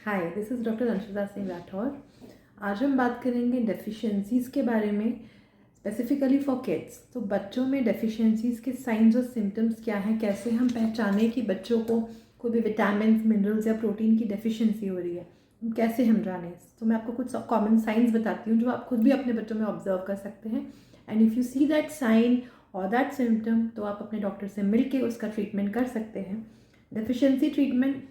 Hi, this is doctor Anshita Singh Rathore. आज हम बात करेंगे डेफिशिएंसीज़ के बारे में, स्पेसिफिकली फॉर किड्स। तो बच्चों में डेफिशिएंसीज़ के साइंस और सिम्टम्स क्या हैं, कैसे हम पहचानें कि बच्चों को कोई भी विटामिन, मिनरल्स या प्रोटीन की डेफिशिएंसी हो रही है, कैसे हम जानें। तो मैं आपको कुछ कॉमन साइंस बताती हूँ जो आप खुद भी अपने बच्चों में ऑब्जर्व कर सकते हैं। And if you see that sign और दैट सिम्टम, तो आप अपने डॉक्टर से मिल के उसका ट्रीटमेंट कर सकते हैं। डेफिशिएंसी ट्रीटमेंट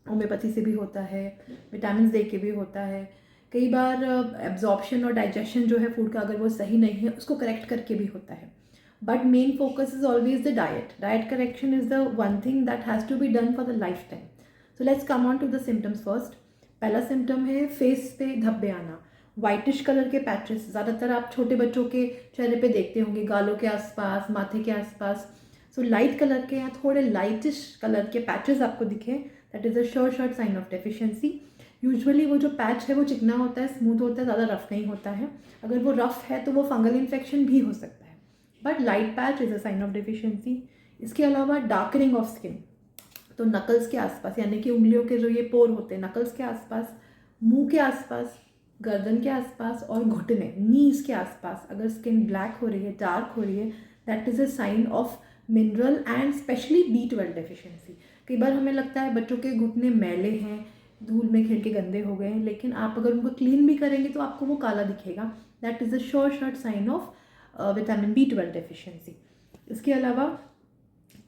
होम्योपैथी से भी होता है, विटामिन दे के भी होता है। कई बार एब्जॉर्प्शन और डाइजेशन जो है फूड का, अगर वो सही नहीं है, उसको करेक्ट करके भी होता है। But main focus is always the diet. Diet correction is the one thing that has to be done for the lifetime. So let's come on to the symptoms first. पहला symptom है face पे धब्बे आना, whitish colour के patches. ज़्यादातर आप छोटे बच्चों के चेहरे पे देखते होंगे, गालों के आसपास, माथे के आसपास। सो लाइट कलर के या थोड़े लाइटिश कलर के पैचेस आपको दिखे, that is a sure sign of deficiency. Usually वो जो पैच है वो चिकना होता है, स्मूथ होता है, ज़्यादा रफ नहीं होता है। अगर वो रफ है तो वो फंगल इन्फेक्शन भी हो सकता है, but light patch is a sign of deficiency. इसके अलावा डार्कनिंग ऑफ स्किन, तो नकल्स के आसपास, यानी कि उंगलियों के जो ये पोर होते हैं नकल्स के आसपास, मुंह के आसपास, गर्दन के आसपास और घुटने, नीज के आसपास अगर स्किन ब्लैक हो रही है, डार्क हो रही है, that is a sign of mineral and specially B12 deficiency. कई बार हमें लगता है बच्चों के घुटने मैले हैं, धूल में खेल के गंदे हो गए हैं, लेकिन आप अगर उनको क्लीन भी करेंगे तो आपको वो काला दिखेगा। That is a sure sign of vitamin B12 deficiency. इसके अलावा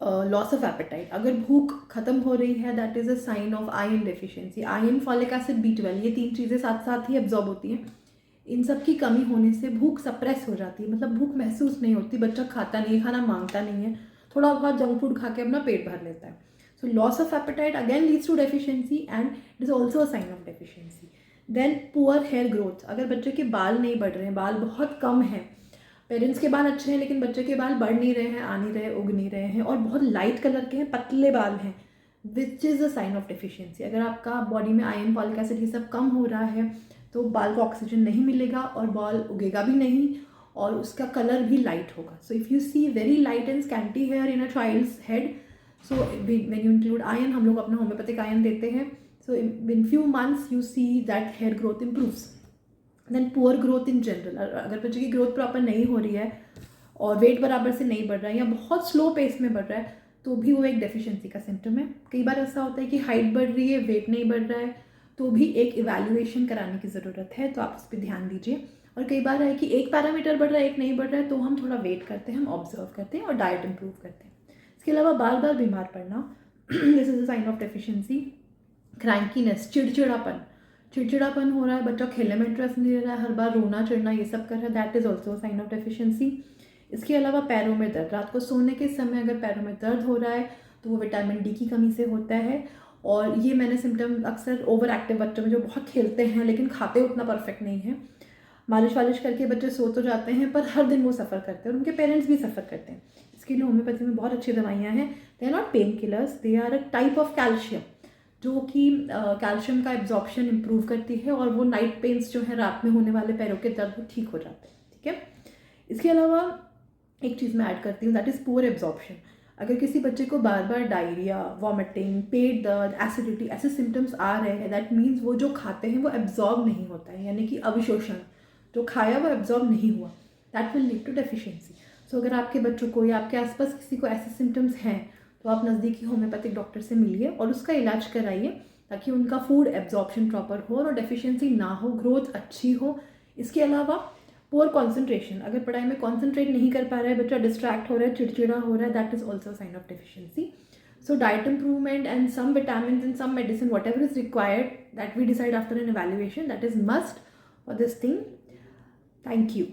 लॉस ऑफ एपेटाइट, अगर भूख खत्म हो रही है, that is a sign of iron deficiency. Iron, folic acid, B12, ये 3 चीज़ें साथ साथ ही एब्जॉर्ब होती हैं। इन सब की कमी होने से भूख सप्रेस हो जाती है, मतलब भूख महसूस नहीं होती, बच्चा खाता नहीं है, खाना मांगता नहीं है, थोड़ा बहुत जंक फूड खा के अपना पेट भर लेता है। So loss of appetite again leads to deficiency and it is also a sign of deficiency. Then poor hair growth, अगर बच्चे के बाल नहीं बढ़ रहे हैं, बाल बहुत कम हैं, पेरेंट्स के बाल अच्छे हैं लेकिन बच्चे के बाल बढ़ नहीं रहे हैं, आ नहीं रहे, उग नहीं रहे हैं, और बहुत लाइट कलर के हैं, पतले बाल हैं, which is a sign of deficiency. अगर आपका बॉडी में आयरन, फॉलिक एसिड ये सब कम हो रहा है तो बाल को ऑक्सीजन नहीं मिलेगा और बाल उगेगा भी नहीं और उसका कलर भी लाइट होगा। So if you see very light and scanty hair in a child's head, so when you include iron, हम लोग अपना होम्योपैथिक आयरन देते हैं, so in few months you see that hair growth improves. Then poor growth in general, अगर बच्चे की growth proper नहीं हो रही है और वेट बराबर से नहीं बढ़ रहा है या बहुत स्लो पेस में बढ़ रहा है, तो भी वो एक डेफिशिएंसी का सिम्टम है। कई बार ऐसा होता है कि हाइट बढ़ रही है, वेट नहीं बढ़ रहा है, तो भी एक इवैल्यूएशन कराने की ज़रूरत है, तो आप इस पर ध्यान दीजिए। और कई बार है कि एक पैरामीटर बढ़ रहा है, एक नहीं बढ़ रहा है, तो हम थोड़ा वेट करते हैं, हम ऑब्जर्व करते हैं और डाइट इंप्रूव करते हैं। इसके अलावा बार बार बीमार पड़ना, this is a sign of deficiency. Crankiness, चिड़चिड़ापन हो रहा है, बच्चा खेलने में इंटरेस्ट नहीं ले रहा है, हर बार रोना चिढ़ना ये सब कर रहा है, that is also sign of deficiency. इसके अलावा पैरों में दर्द, रात को सोने के समय अगर पैरों में दर्द हो रहा है तो वो विटामिन D की कमी से होता है। और ये मैंने सिम्टम अक्सर ओवर एक्टिव बच्चों में, जो बहुत खेलते हैं लेकिन खाते उतना परफेक्ट नहीं है, मालिश वालिश करके बच्चे सो तो जाते हैं पर हर दिन वो सफ़र करते हैं और उनके पेरेंट्स भी सफ़र करते हैं। इसके लिए होम्योपैथी में बहुत अच्छी दवाइयाँ हैं। They are not painkillers, they are a type of calcium, जो कि कैल्शियम का एब्जॉर्प्शन इम्प्रूव करती है और वो नाइट पेन्स जो है, रात में होने वाले पैरों के दर्द, वो ठीक हो जाते हैं। ठीक है। इसके अलावा एक चीज़ मैं ऐड करती हूँ, दैट इज़ पुअर एब्जॉर्प्शन। अगर किसी बच्चे को बार बार डायरिया, वॉमिटिंग, पेट दर्द, एसिडिटी ऐसे सिम्टम्स आ रहे हैं, दैट मीन्स वो जो खाते हैं वो एब्जॉर्ब नहीं होता है, यानी कि अवशोषण, जो खाया वो एब्जॉर्ब नहीं हुआ, that will lead to deficiency. So अगर आपके बच्चों को या आपके आसपास किसी को ऐसे सिम्टम्स हैं, तो आप नज़दीकी होम्योपैथिक डॉक्टर से मिलिए और उसका इलाज कराइए, ताकि उनका फूड एब्जॉर्प्शन प्रॉपर हो और डेफिशिएंसी ना हो, ग्रोथ अच्छी हो। इसके अलावा पुअर कॉन्सेंट्रेशन, अगर पढ़ाई में कॉन्सेंट्रेट नहीं कर पा रहा है बच्चा, डिस्ट्रैक्ट हो रहा है, चिड़चिड़ा हो रहा है, that is also sign of deficiency. So diet improvement and some vitamins and some medicine, whatever is required, that we decide after an evaluation, that is must for this thing. Thank you.